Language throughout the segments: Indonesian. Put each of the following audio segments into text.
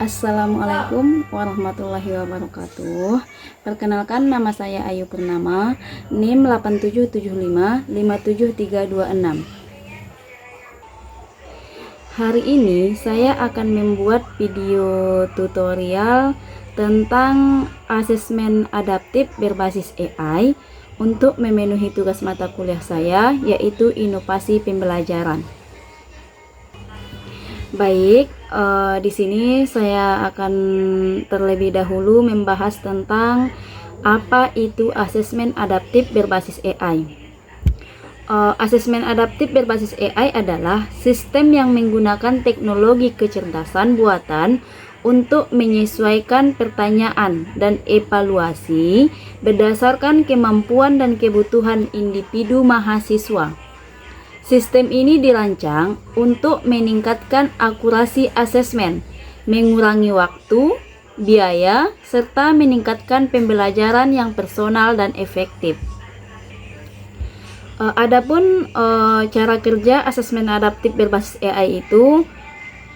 Assalamualaikum warahmatullahi wabarakatuh. Perkenalkan, nama saya Ayu Purnama, NIM 8775 57326. Hari ini saya akan membuat video tutorial tentang asesmen adaptif berbasis AI untuk memenuhi tugas mata kuliah saya, yaitu inovasi pembelajaran. Baik, di sini saya akan terlebih dahulu membahas tentang apa itu asesmen adaptif berbasis AI. Asesmen adaptif berbasis AI adalah sistem yang menggunakan teknologi kecerdasan buatan untuk menyesuaikan pertanyaan dan evaluasi berdasarkan kemampuan dan kebutuhan individu mahasiswa. Sistem ini dirancang untuk meningkatkan akurasi asesmen, mengurangi waktu, biaya, serta meningkatkan pembelajaran yang personal dan efektif. Adapun cara kerja asesmen adaptif berbasis AI itu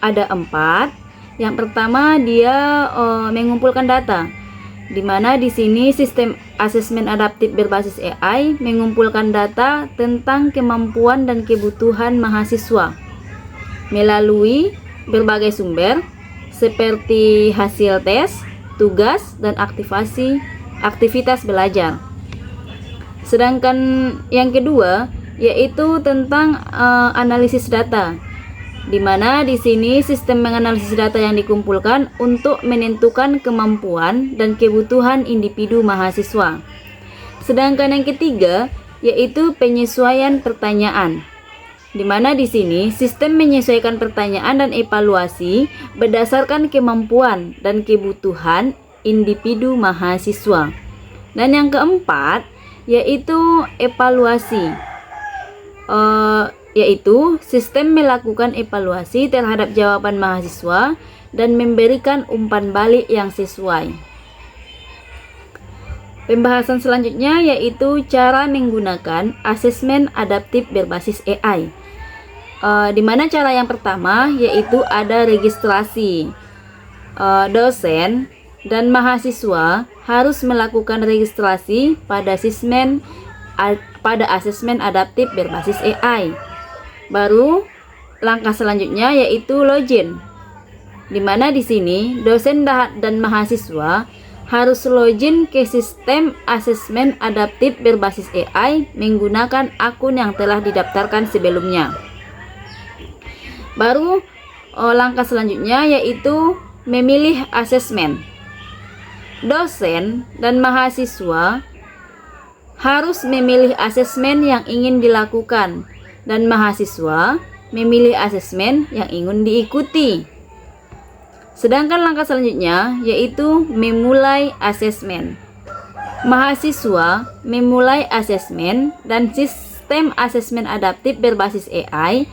ada 4. Yang pertama, dia mengumpulkan data, di mana di sini sistem asesmen adaptif berbasis AI mengumpulkan data tentang kemampuan dan kebutuhan mahasiswa melalui berbagai sumber seperti hasil tes, tugas, dan aktivitas belajar. Sedangkan yang kedua yaitu tentang analisis data, di mana di sini sistem menganalisis data yang dikumpulkan untuk menentukan kemampuan dan kebutuhan individu mahasiswa. Sedangkan yang ketiga yaitu penyesuaian pertanyaan, di mana di sini sistem menyesuaikan pertanyaan dan evaluasi berdasarkan kemampuan dan kebutuhan individu mahasiswa. Dan yang keempat yaitu evaluasi, yaitu sistem melakukan evaluasi terhadap jawaban mahasiswa dan memberikan umpan balik yang sesuai. Pembahasan selanjutnya yaitu cara menggunakan asesmen adaptif berbasis AI. Di mana cara yang pertama yaitu ada registrasi. Dosen dan mahasiswa harus melakukan registrasi pada asesmen adaptif berbasis AI. Baru langkah selanjutnya yaitu login, di mana di sini dosen dan mahasiswa harus login ke sistem asesmen adaptif berbasis AI menggunakan akun yang telah didaftarkan sebelumnya. Baru langkah selanjutnya yaitu memilih asesmen. Dosen dan mahasiswa harus memilih asesmen yang ingin dilakukan, dan mahasiswa memilih asesmen yang ingin diikuti. Sedangkan langkah selanjutnya yaitu memulai asesmen. Mahasiswa memulai asesmen dan sistem asesmen adaptif berbasis AI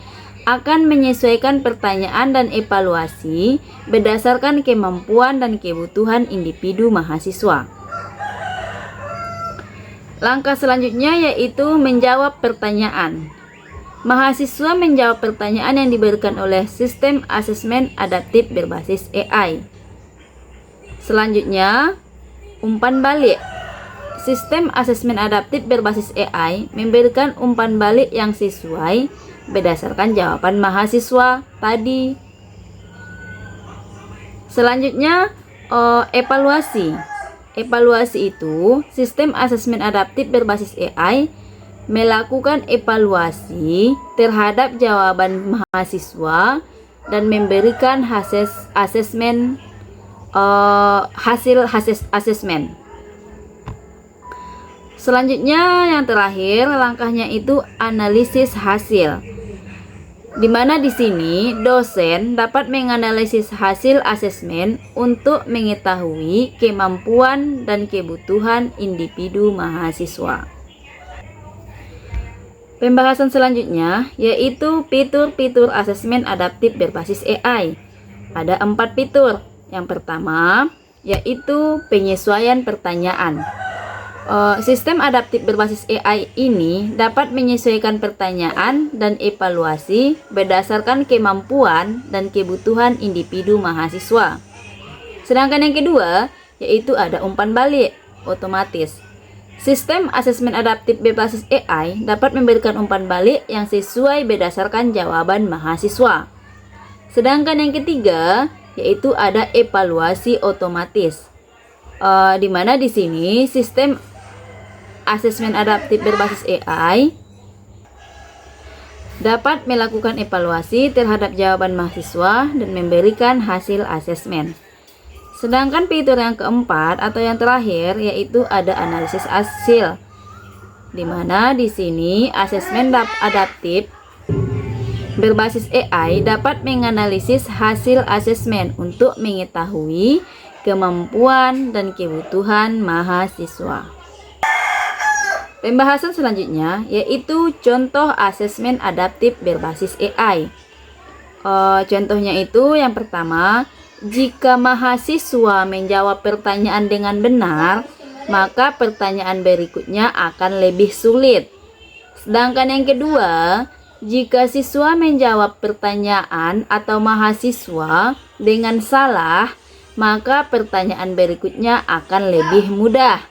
akan menyesuaikan pertanyaan dan evaluasi berdasarkan kemampuan dan kebutuhan individu mahasiswa. Langkah selanjutnya yaitu menjawab pertanyaan. Mahasiswa menjawab pertanyaan yang diberikan oleh sistem asesmen adaptif berbasis AI. Selanjutnya, umpan balik. Sistem asesmen adaptif berbasis AI memberikan umpan balik yang sesuai berdasarkan jawaban mahasiswa tadi. Selanjutnya, evaluasi. Evaluasi itu sistem asesmen adaptif berbasis AI melakukan evaluasi terhadap jawaban mahasiswa dan memberikan hasil asesmen. Selanjutnya yang terakhir langkahnya itu analisis hasil, di mana di sini dosen dapat menganalisis hasil asesmen untuk mengetahui kemampuan dan kebutuhan individu mahasiswa. Pembahasan selanjutnya yaitu fitur-fitur asesmen adaptif berbasis AI. Ada 4 fitur. Yang pertama yaitu penyesuaian pertanyaan. Sistem adaptif berbasis AI ini dapat menyesuaikan pertanyaan dan evaluasi berdasarkan kemampuan dan kebutuhan individu mahasiswa. Sedangkan yang kedua, yaitu ada umpan balik otomatis. Sistem asesmen adaptif berbasis AI dapat memberikan umpan balik yang sesuai berdasarkan jawaban mahasiswa. Sedangkan yang ketiga, yaitu ada evaluasi otomatis. Di mana di sini sistem asesmen adaptif berbasis AI dapat melakukan evaluasi terhadap jawaban mahasiswa dan memberikan hasil asesmen. Sedangkan fitur yang keempat atau yang terakhir yaitu ada analisis hasil, di mana di sini asesmen adaptif berbasis AI dapat menganalisis hasil asesmen untuk mengetahui kemampuan dan kebutuhan mahasiswa. Pembahasan selanjutnya yaitu contoh asesmen adaptif berbasis AI. Contohnya itu yang pertama, jika mahasiswa menjawab pertanyaan dengan benar, maka pertanyaan berikutnya akan lebih sulit. Sedangkan yang kedua, jika siswa menjawab pertanyaan atau mahasiswa dengan salah, maka pertanyaan berikutnya akan lebih mudah.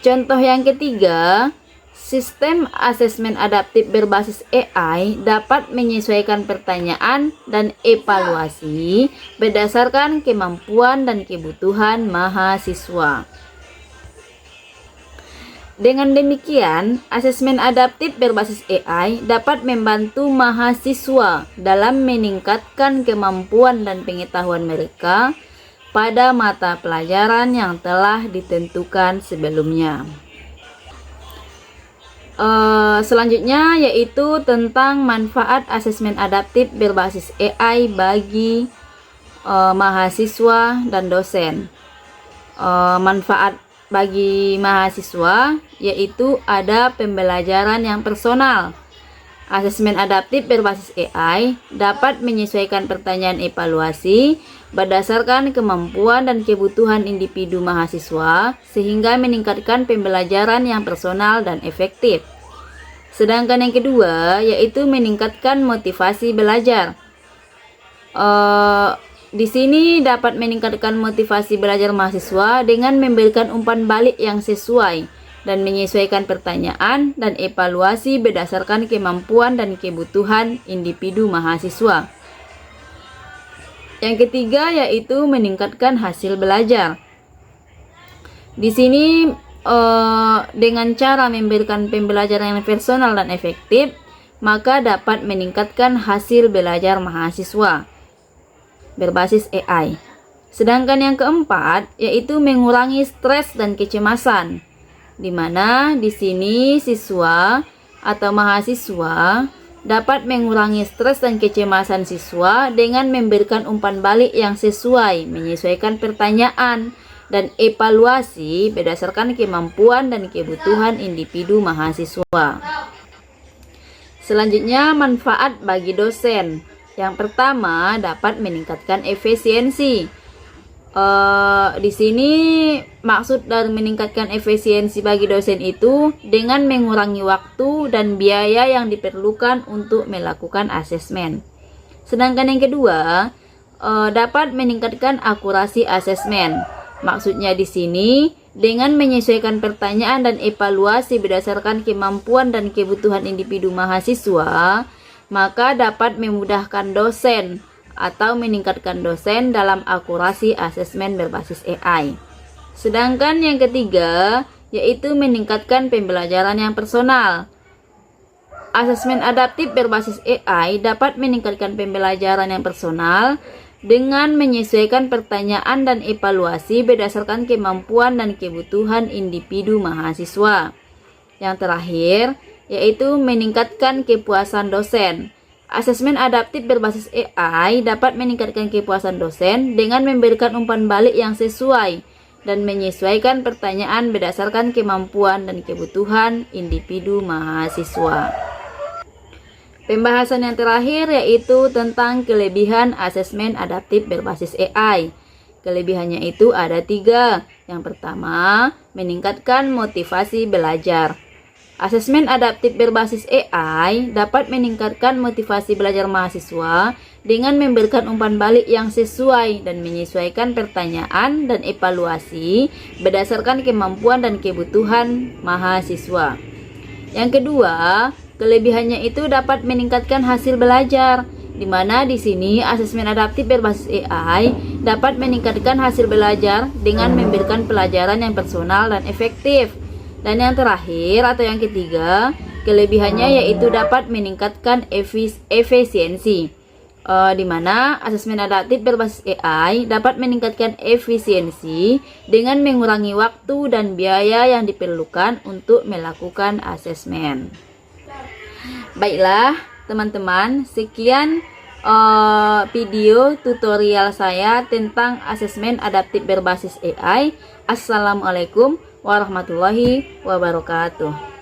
Contoh yang ketiga, sistem asesmen adaptif berbasis AI dapat menyesuaikan pertanyaan dan evaluasi berdasarkan kemampuan dan kebutuhan mahasiswa. Dengan demikian, asesmen adaptif berbasis AI dapat membantu mahasiswa dalam meningkatkan kemampuan dan pengetahuan mereka pada mata pelajaran yang telah ditentukan sebelumnya. Selanjutnya yaitu tentang manfaat asesmen adaptif berbasis AI bagi mahasiswa dan dosen. Manfaat bagi mahasiswa yaitu ada pembelajaran yang personal. Asesmen adaptif berbasis AI dapat menyesuaikan pertanyaan evaluasi berdasarkan kemampuan dan kebutuhan individu mahasiswa sehingga meningkatkan pembelajaran yang personal dan efektif. Sedangkan yang kedua yaitu meningkatkan motivasi belajar. Di sini dapat meningkatkan motivasi belajar mahasiswa dengan memberikan umpan balik yang sesuai dan menyesuaikan pertanyaan dan evaluasi berdasarkan kemampuan dan kebutuhan individu mahasiswa. Yang ketiga yaitu meningkatkan hasil belajar. Di sini dengan cara memberikan pembelajaran yang personal dan efektif, maka dapat meningkatkan hasil belajar mahasiswa berbasis AI. Sedangkan yang keempat yaitu mengurangi stres dan kecemasan, di mana di sini siswa atau mahasiswa dapat mengurangi stres dan kecemasan siswa dengan memberikan umpan balik yang sesuai, menyesuaikan pertanyaan dan evaluasi berdasarkan kemampuan dan kebutuhan individu mahasiswa. Selanjutnya, manfaat bagi dosen. Yang pertama, dapat meningkatkan efisiensi. Di sini maksud dari meningkatkan efisiensi bagi dosen itu dengan mengurangi waktu dan biaya yang diperlukan untuk melakukan asesmen. Sedangkan yang kedua, dapat meningkatkan akurasi asesmen. Maksudnya di sini dengan menyesuaikan pertanyaan dan evaluasi berdasarkan kemampuan dan kebutuhan individu mahasiswa, maka dapat memudahkan dosen atau meningkatkan dosen dalam akurasi asesmen berbasis AI. Sedangkan yang ketiga yaitu meningkatkan pembelajaran yang personal. Asesmen adaptif berbasis AI dapat meningkatkan pembelajaran yang personal dengan menyesuaikan pertanyaan dan evaluasi berdasarkan kemampuan dan kebutuhan individu mahasiswa. Yang terakhir yaitu meningkatkan kepuasan dosen. Asesmen adaptif berbasis AI dapat meningkatkan kepuasan dosen dengan memberikan umpan balik yang sesuai dan menyesuaikan pertanyaan berdasarkan kemampuan dan kebutuhan individu mahasiswa. Pembahasan yang terakhir yaitu tentang kelebihan asesmen adaptif berbasis AI. Kelebihannya itu ada 3. Yang pertama, meningkatkan motivasi belajar. Asesmen adaptif berbasis AI dapat meningkatkan motivasi belajar mahasiswa dengan memberikan umpan balik yang sesuai dan menyesuaikan pertanyaan dan evaluasi berdasarkan kemampuan dan kebutuhan mahasiswa. Yang kedua, kelebihannya itu dapat meningkatkan hasil belajar, di mana di sini asesmen adaptif berbasis AI dapat meningkatkan hasil belajar dengan memberikan pelajaran yang personal dan efektif. Dan yang terakhir atau yang ketiga, kelebihannya yaitu dapat meningkatkan efisiensi, di mana asesmen adaptif berbasis AI dapat meningkatkan efisiensi dengan mengurangi waktu dan biaya yang diperlukan untuk melakukan asesmen. Baiklah teman-teman, sekian video tutorial saya tentang asesmen adaptif berbasis AI. Assalamualaikum warahmatullahi wabarakatuh.